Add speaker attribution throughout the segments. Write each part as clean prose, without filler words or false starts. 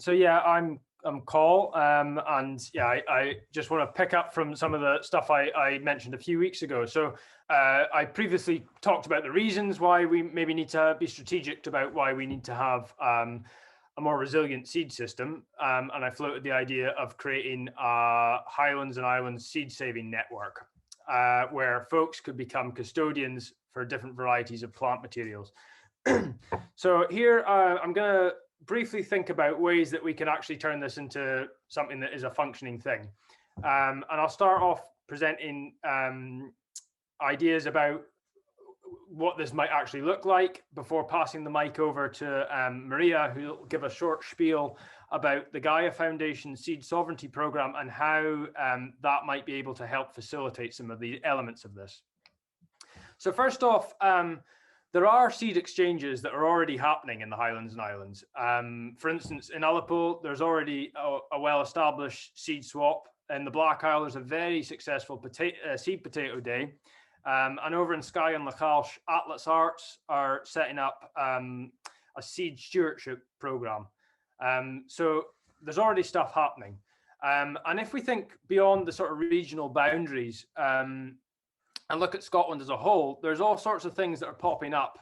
Speaker 1: So yeah, I'm Cole, and yeah, I just want to pick up from some of the stuff I mentioned a few weeks ago. So I previously talked about the reasons why we maybe need to be strategic about why we need to have a more resilient seed system, and I floated the idea of creating a Highlands and Islands seed saving network, where folks could become custodians for different varieties of plant materials. So here I'm going to briefly think about ways that we can actually turn this into something that is a functioning thing. And I'll start off presenting ideas about what this might actually look like before passing the mic over to Maria, who will give a short spiel about the Gaia Foundation Seed Sovereignty Program and how that might be able to help facilitate some of the elements of this. So first off, there are seed exchanges that are already happening in the Highlands and Islands. For instance, in Ullapool, there's already a well-established seed swap. In the Black Isle, there's a very successful seed potato day. And over in Skye and Lachalsh, Atlas Arts are setting up a seed stewardship program. So there's already stuff happening. And if we think beyond the sort of regional boundaries, and look at Scotland as a whole, there's all sorts of things that are popping up,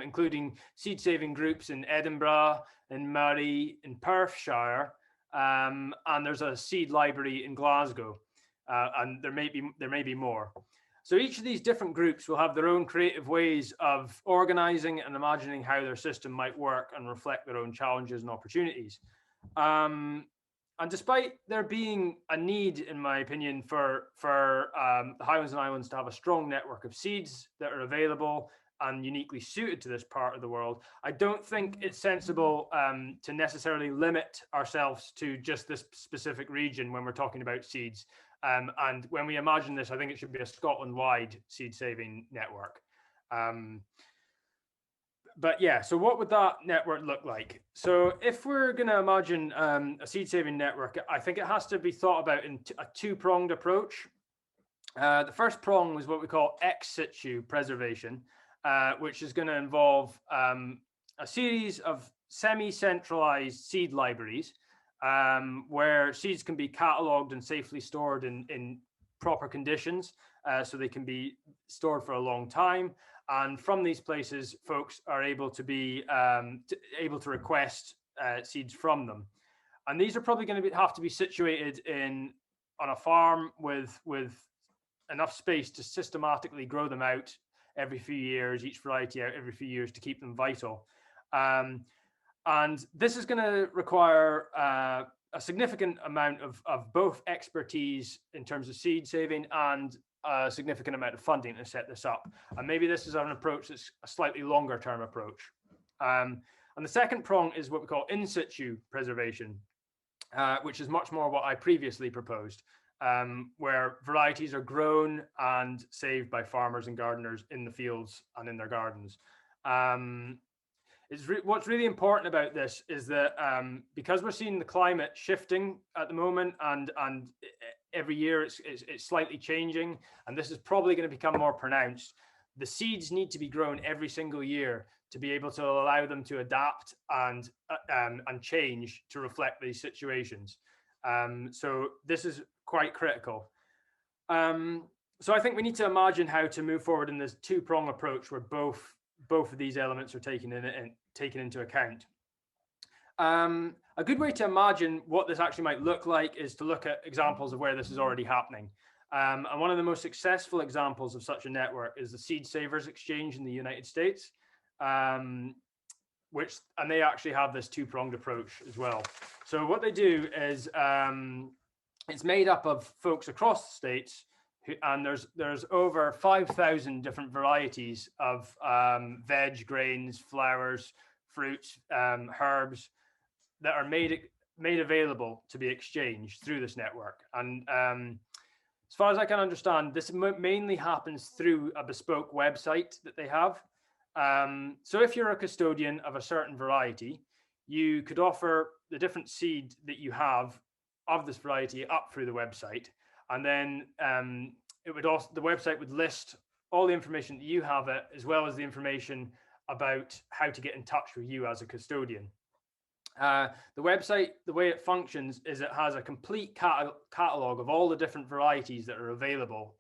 Speaker 1: including seed saving groups in Edinburgh, in Murray, in Perthshire, and there's a seed library in Glasgow, and there may be more. So each of these different groups will have their own creative ways of organizing and imagining how their system might work and reflect their own challenges and opportunities. And despite there being a need, in my opinion, for the Highlands and Islands to have a strong network of seeds that are available and uniquely suited to this part of the world, I don't think it's sensible to necessarily limit ourselves to just this specific region when we're talking about seeds. And when we imagine this, I think it should be a Scotland-wide seed saving network. But yeah, so what would that network look like? So if we're going to imagine a seed saving network, I think it has to be thought about in a two-pronged approach. The first prong is what we call in-situ preservation, which is going to involve a series of semi-centralized seed libraries where seeds can be catalogued and safely stored in proper conditions, so they can be stored for a long time. And from these places, folks are able to be able to request seeds from them. And these are probably going to have to be situated on a farm with enough space to systematically grow them out every few years, each variety out every few years to keep them vital. And this is going to require a significant amount of both expertise in terms of seed saving and a significant amount of funding to set this up. And maybe this is an approach that's a slightly longer term approach. And the second prong is what we call in situ preservation, which is much more what I previously proposed, where varieties are grown and saved by farmers and gardeners in the fields and in their gardens. What's really important about this is that because we're seeing the climate shifting at the moment, and every year it's slightly changing, and this is probably going to become more pronounced, the seeds need to be grown every single year to be able to allow them to adapt and change to reflect these situations. So this is quite critical. So I think we need to imagine how to move forward in this two-prong approach where both of these elements are taken into account. A good way to imagine what this actually might look like is to look at examples of where this is already happening. And one of the most successful examples of such a network is the Seed Savers Exchange in the United States, and they actually have this two-pronged approach as well. So what they do is it's made up of folks across the states, and there's over 5,000 different varieties of veg, grains, flowers, fruits, herbs that are made available to be exchanged through this network. And as far as I can understand, this mainly happens through a bespoke website that they have. So if you're a custodian of a certain variety, you could offer the different seed that you have of this variety up through the website, and then the website would list all the information that you have, as well as the information about how to get in touch with you as a custodian. The website, the way it functions is it has a complete catalog of all the different varieties that are available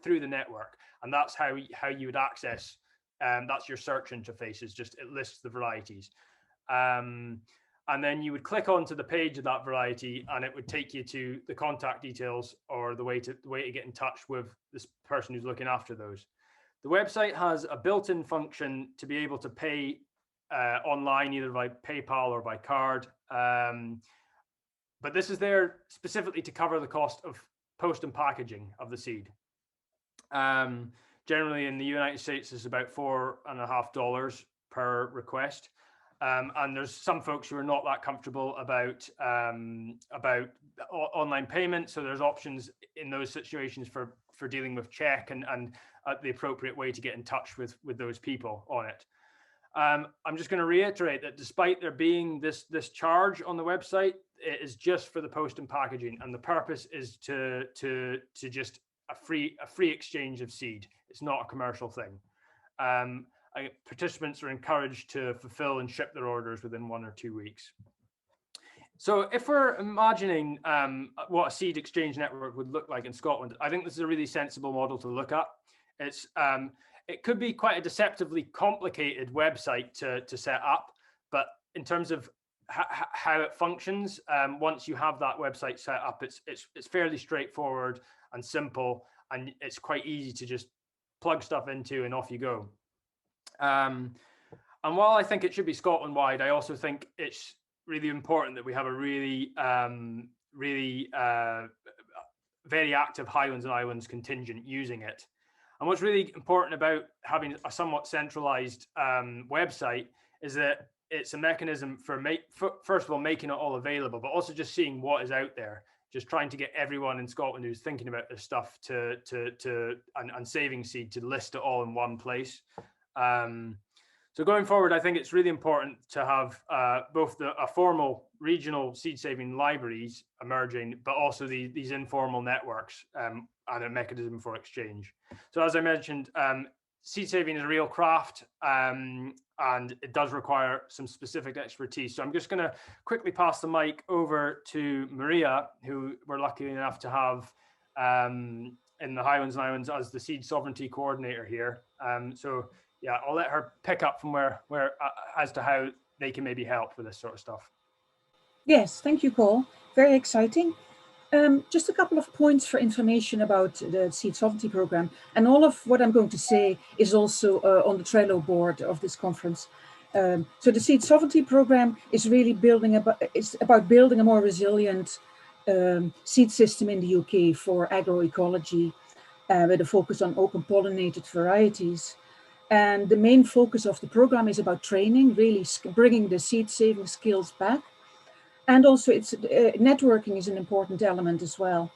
Speaker 1: through the network, and that's how you would access. That's your search interface. Is just it lists the varieties, and then you would click onto the page of that variety, and it would take you to the contact details or the way to get in touch with this person who's looking after those. The website has a built-in function to be able to pay online, either by PayPal or by card. But this is there specifically to cover the cost of post and packaging of the seed. Generally in the United States, it's about $4.50 per request. And there's some folks who are not that comfortable about online payment. So there's options in those situations for dealing with check and the appropriate way to get in touch with those people on it. I'm just going to reiterate that despite there being this charge on the website, it is just for the post and packaging, and the purpose is to just a free exchange of seed. It's not a commercial thing. Participants are encouraged to fulfill and ship their orders within 1 or 2 weeks. So if we're imagining what a seed exchange network would look like in Scotland, I think this is a really sensible model to look at. It could be quite a deceptively complicated website to set up, but in terms of how it functions, once you have that website set up, it's fairly straightforward and simple, and it's quite easy to just plug stuff into and off you go. And while I think it should be Scotland-wide, I also think it's really important that we have a really very active Highlands and Islands contingent using it. And what's really important about having a somewhat centralized website is that it's a mechanism for first of all making it all available, but also just seeing what is out there. Just trying to get everyone in Scotland who's thinking about this stuff and saving seed to list it all in one place. So going forward, I think it's really important to have both a formal regional seed saving libraries emerging, but also these informal networks and a mechanism for exchange. So as I mentioned, seed saving is a real craft, and it does require some specific expertise. So I'm just going to quickly pass the mic over to Maria, who we're lucky enough to have in the Highlands and Islands as the seed sovereignty coordinator here. So yeah, I'll let her pick up from where as to how they can maybe help with this sort of stuff.
Speaker 2: Yes, thank you, Paul. Very exciting. Just a couple of points for information about the Seed Sovereignty Program. And all of what I'm going to say is also on the Trello board of this conference. So the Seed Sovereignty Program is really about building a more resilient seed system in the UK for agroecology with a focus on open pollinated varieties. And the main focus of the program is about training, really bringing the seed saving skills back. And also networking is an important element as well.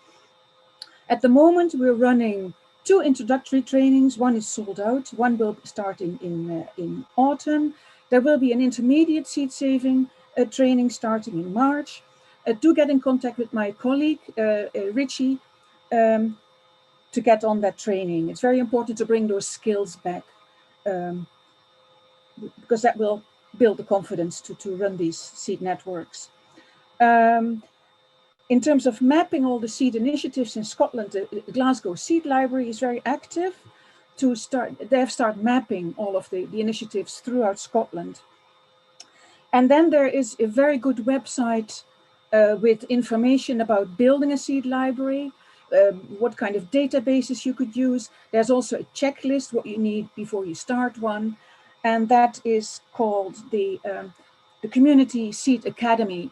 Speaker 2: At the moment, we're running 2 introductory trainings. One is sold out, one will start in autumn. There will be an intermediate seed saving training starting in March. Do get in contact with my colleague, Richie, to get on that training. It's very important to bring those skills back. Because that will build the confidence to run these seed networks. In terms of mapping all the seed initiatives in Scotland, the Glasgow Seed Library is very active they have started mapping all of the initiatives throughout Scotland. And then there is a very good website with information about building a seed library, what kind of databases you could use. There's also a checklist, what you need before you start one. And that is called the Community Seed Academy.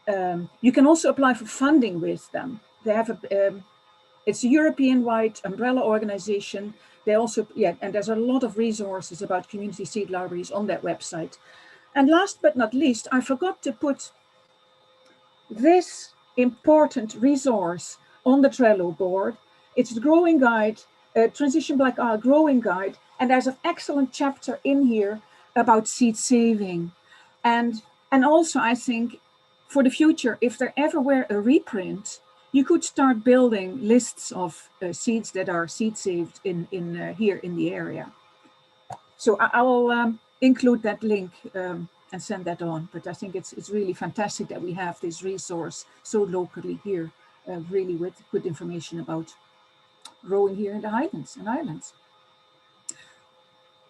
Speaker 2: You can also apply for funding with them. They have it's a European-wide umbrella organization. They also, and there's a lot of resources about community seed libraries on that website. And last but not least, I forgot to put this important resource on the Trello board. It's the Growing Guide, Transition Black Isle Growing Guide, and there's an excellent chapter in here about seed saving. And also, I think, for the future, if there ever were a reprint, you could start building lists of seeds that are seed saved here in the area. So I will include that link and and send that on. But I think it's really fantastic that we have this resource so locally here, really with good information about growing here in the Highlands and Islands.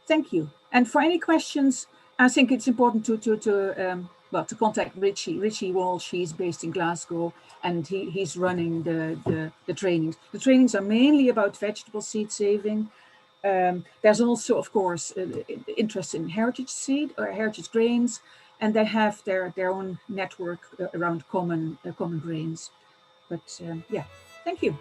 Speaker 2: Thank you. And for any questions, I think it's important to contact Richie. Richie Walsh, he's based in Glasgow, and he's running the trainings. The trainings are mainly about vegetable seed saving. There's also, of course, interest in heritage seed or heritage grains, and they have their own network around common grains. But yeah, thank you.